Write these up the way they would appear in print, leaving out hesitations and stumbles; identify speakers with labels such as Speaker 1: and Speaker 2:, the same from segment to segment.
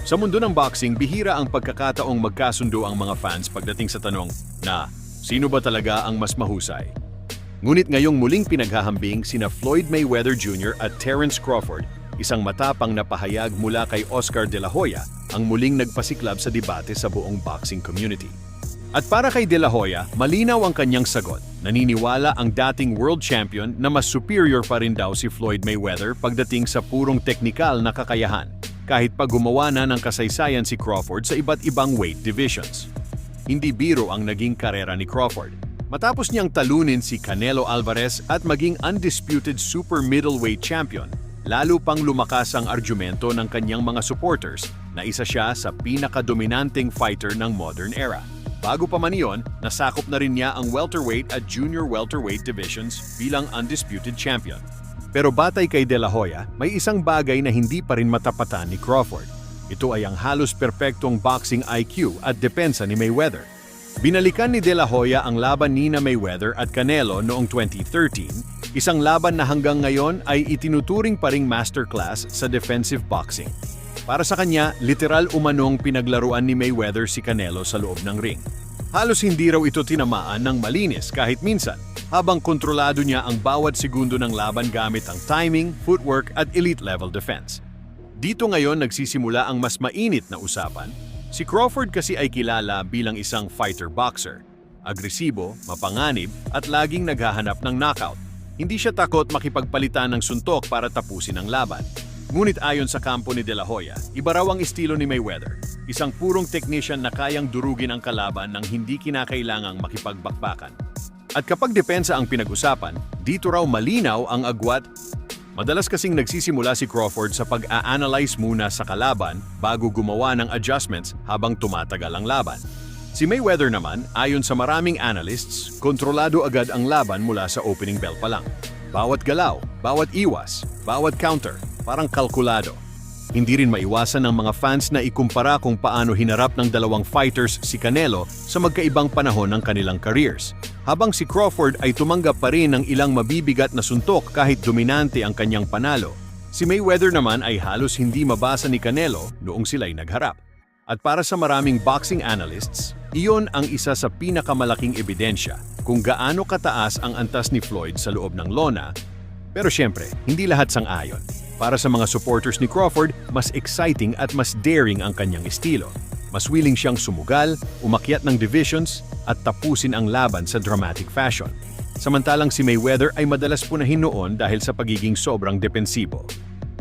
Speaker 1: Sa mundo ng boxing, bihira ang pagkakataong magkasundo ang mga fans pagdating sa tanong na sino ba talaga ang mas mahusay. Ngunit ngayong muling pinaghahambing sina Floyd Mayweather Jr. at Terence Crawford, isang matapang na pahayag mula kay Oscar De La Hoya, ang muling nagpasiklab sa debate sa buong boxing community. At para kay De La Hoya, malinaw ang kanyang sagot. Naniniwala ang dating world champion na mas superior pa rin daw si Floyd Mayweather pagdating sa purong teknikal na kakayahan, kahit pa gumawa na ng kasaysayan si Crawford sa iba't ibang weight divisions. Hindi biro ang naging karera ni Crawford. Matapos niyang talunin si Canelo Alvarez at maging undisputed super middleweight champion, lalo pang lumakas ang argumento ng kanyang mga supporters na isa siya sa pinakadominanteng fighter ng modern era. Bago pa man iyon, nasakop na rin niya ang welterweight at junior welterweight divisions bilang undisputed champion. Pero batay kay De La Hoya, may isang bagay na hindi pa rin matapatan ni Crawford. Ito ay ang halos perpektong boxing IQ at depensa ni Mayweather. Binalikan ni De La Hoya ang laban nina Mayweather at Canelo noong 2013, isang laban na hanggang ngayon ay itinuturing pa ring masterclass sa defensive boxing. Para sa kanya, literal umanong pinaglaruan ni Mayweather si Canelo sa loob ng ring. Halos hindi raw ito tinamaan ng malinis kahit minsan, habang kontrolado niya ang bawat segundo ng laban gamit ang timing, footwork at elite-level defense. Dito ngayon nagsisimula ang mas mainit na usapan. Si Crawford kasi ay kilala bilang isang fighter-boxer. Agresibo, mapanganib at laging naghahanap ng knockout. Hindi siya takot makipagpalitan ng suntok para tapusin ang laban. Ngunit ayon sa kampo ni De La Hoya, iba raw ang estilo ni Mayweather. Isang purong technician na kayang durugin ang kalaban nang hindi kinakailangang makipagbakbakan. At kapag depensa ang pinag-usapan, dito raw malinaw ang agwat. Madalas kasing nagsisimula si Crawford sa pag-a-analyze muna sa kalaban bago gumawa ng adjustments habang tumatagal ang laban. Si Mayweather naman, ayon sa maraming analysts, kontrolado agad ang laban mula sa opening bell pa lang. Bawat galaw, bawat iwas, bawat counter, parang kalkulado. Hindi rin maiwasan ng mga fans na ikumpara kung paano hinarap ng dalawang fighters si Canelo sa magkaibang panahon ng kanilang careers. Habang si Crawford ay tumanggap pa rin ng ilang mabibigat na suntok kahit dominante ang kanyang panalo, si Mayweather naman ay halos hindi mabasa ni Canelo noong sila'y nagharap. At para sa maraming boxing analysts, iyon ang isa sa pinakamalaking ebidensya kung gaano kataas ang antas ni Floyd sa loob ng lona. Pero syempre, hindi lahat sang-ayon. Para sa mga supporters ni Crawford, mas exciting at mas daring ang kanyang estilo. Mas willing siyang sumugal, umakyat ng divisions, at tapusin ang laban sa dramatic fashion. Samantalang si Mayweather ay madalas punahin noon dahil sa pagiging sobrang depensibo.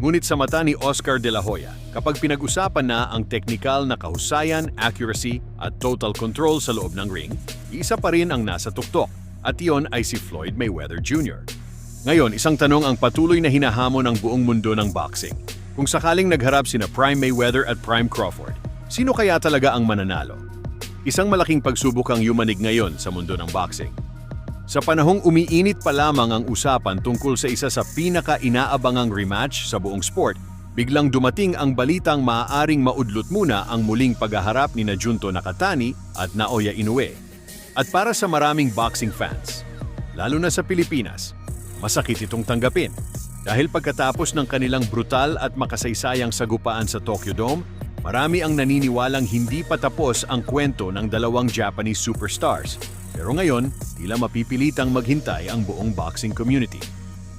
Speaker 1: Ngunit sa mata ni Oscar De La Hoya, kapag pinag-usapan na ang teknikal na kahusayan, accuracy, at total control sa loob ng ring, isa pa rin ang nasa tuktok, at iyon ay si Floyd Mayweather Jr. Ngayon, isang tanong ang patuloy na hinahamon ng buong mundo ng boxing. Kung sakaling nagharap sina Prime Mayweather at Prime Crawford, sino kaya talaga ang mananalo? Isang malaking pagsubok ang yumanig ngayon sa mundo ng boxing. Sa panahong umiinit pa lamang ang usapan tungkol sa isa sa pinaka-inaabangang rematch sa buong sport, biglang dumating ang balitang maaaring maudlot muna ang muling paghaharap ni Junto Nakatani at Naoya Inoue. At para sa maraming boxing fans, lalo na sa Pilipinas, masakit itong tanggapin. Dahil pagkatapos ng kanilang brutal at makasaysayang sagupaan sa Tokyo Dome, marami ang naniniwalang hindi pa tapos ang kwento ng dalawang Japanese superstars. Pero ngayon, tila mapipilitang maghintay ang buong boxing community.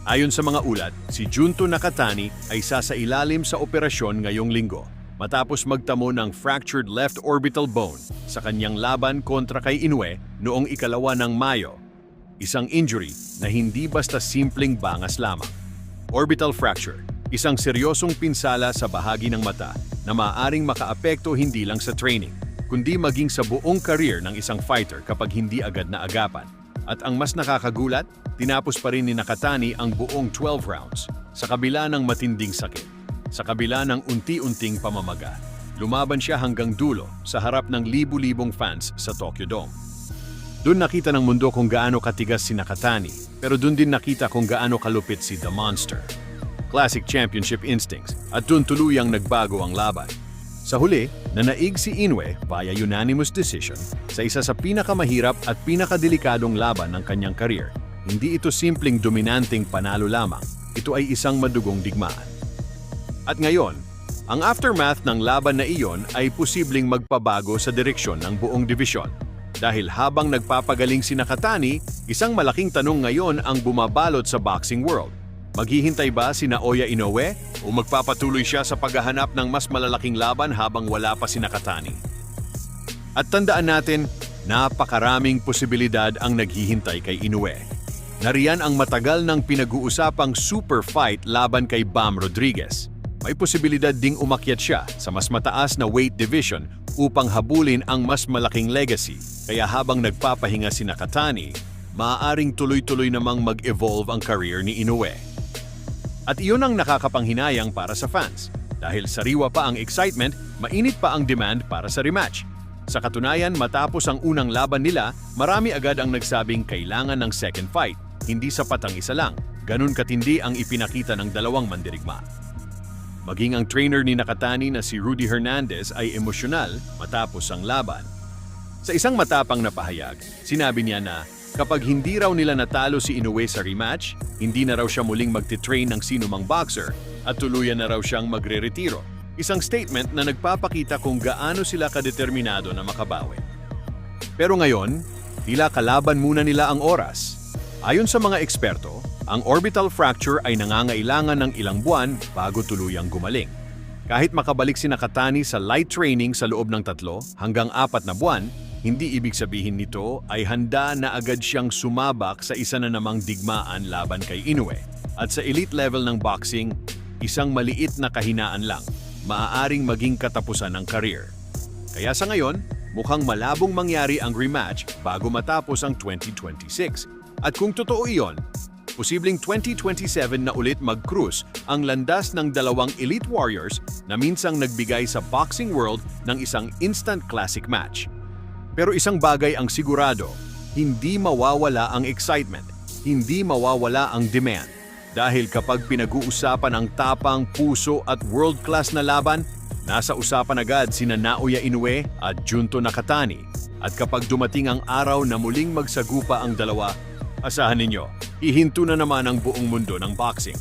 Speaker 1: Ayon sa mga ulat, si Junto Nakatani ay sasailalim sa operasyon ngayong linggo matapos magtamo ng fractured left orbital bone sa kanyang laban kontra kay Inoue noong 2 ng Mayo. Isang injury na hindi basta simpleng bangas lamang. Orbital fracture, isang seryosong pinsala sa bahagi ng mata na maaaring makaapekto hindi lang sa training, kundi maging sa buong career ng isang fighter kapag hindi agad na agapan. At ang mas nakakagulat, tinapos pa rin ni Nakatani ang buong 12 rounds sa kabila ng matinding sakit. Sa kabila ng unti-unting pamamaga, lumaban siya hanggang dulo sa harap ng libu-libong fans sa Tokyo Dome. Doon nakita ng mundo kung gaano katigas si Nakatani, pero doon din nakita kung gaano kalupit si The Monster. Classic championship instincts, at doon tuluyang nagbago ang laban. Sa huli, nanaig si Inoue via unanimous decision sa isa sa pinakamahirap at pinakadelikadong laban ng kanyang career. Hindi ito simpleng dominanteng panalo lamang, ito ay isang madugong digmaan. At ngayon, Ang aftermath ng laban na iyon ay posibleng magpabago sa direksyon ng buong divisyon. Dahil habang nagpapagaling si Nakatani, isang malaking tanong ngayon ang bumabalot sa boxing world. Maghihintay ba si Naoya Inoue o magpapatuloy siya sa paghahanap ng mas malalaking laban habang wala pa si Nakatani? At tandaan natin, napakaraming posibilidad ang naghihintay kay Inoue. Nariyan ang matagal ng pinag-uusapang super fight laban kay Bam Rodriguez. May posibilidad ding umakyat siya sa mas mataas na weight division upang habulin ang mas malaking legacy. Kaya habang nagpapahinga si Nakatani, maaaring tuloy-tuloy namang mag-evolve ang career ni Inoue. At iyon ang nakakapanghinayang para sa fans. Dahil sariwa pa ang excitement, mainit pa ang demand para sa rematch. Sa katunayan, matapos ang unang laban nila, marami agad ang nagsabing kailangan ng second fight. Hindi sapat ang isa lang. Ganun katindi ang ipinakita ng dalawang mandirigma. Maging ang trainer ni Nakatani na si Rudy Hernandez ay emosyonal matapos ang laban. Sa isang matapang na pahayag, sinabi niya na kapag hindi raw nila natalo si Inoue sa rematch, hindi na raw siya muling magtitrain ng sinumang boxer at tuluyan na raw siyang magre-retiro. Isang statement na nagpapakita kung gaano sila kadeterminado na makabawi. Pero ngayon, tila kalaban muna nila ang oras. Ayon sa mga eksperto, ang orbital fracture ay nangangailangan ng ilang buwan bago tuluyang gumaling. Kahit makabalik si Nakatani sa light training sa loob ng 3 hanggang 4 na buwan, hindi ibig sabihin nito ay handa na agad siyang sumabak sa isa na namang digmaan laban kay Inoue. At sa elite level ng boxing, isang maliit na kahinaan lang, maaaring maging katapusan ng career. Kaya sa ngayon, mukhang malabong mangyari ang rematch bago matapos ang 2026. At kung totoo iyon, posibleng 2027 na ulit mag-cruise ang landas ng dalawang elite warriors na minsang nagbigay sa boxing world ng isang instant classic match. Pero isang bagay ang sigurado, hindi mawawala ang excitement, hindi mawawala ang demand. Dahil kapag pinag-uusapan ang tapang, puso at world-class na laban, nasa usapan agad sina Naoya Inoue at Junto Nakatani. At kapag dumating ang araw na muling magsagupa ang dalawa, asahan ninyo, ihinto na naman ang buong mundo ng boxing.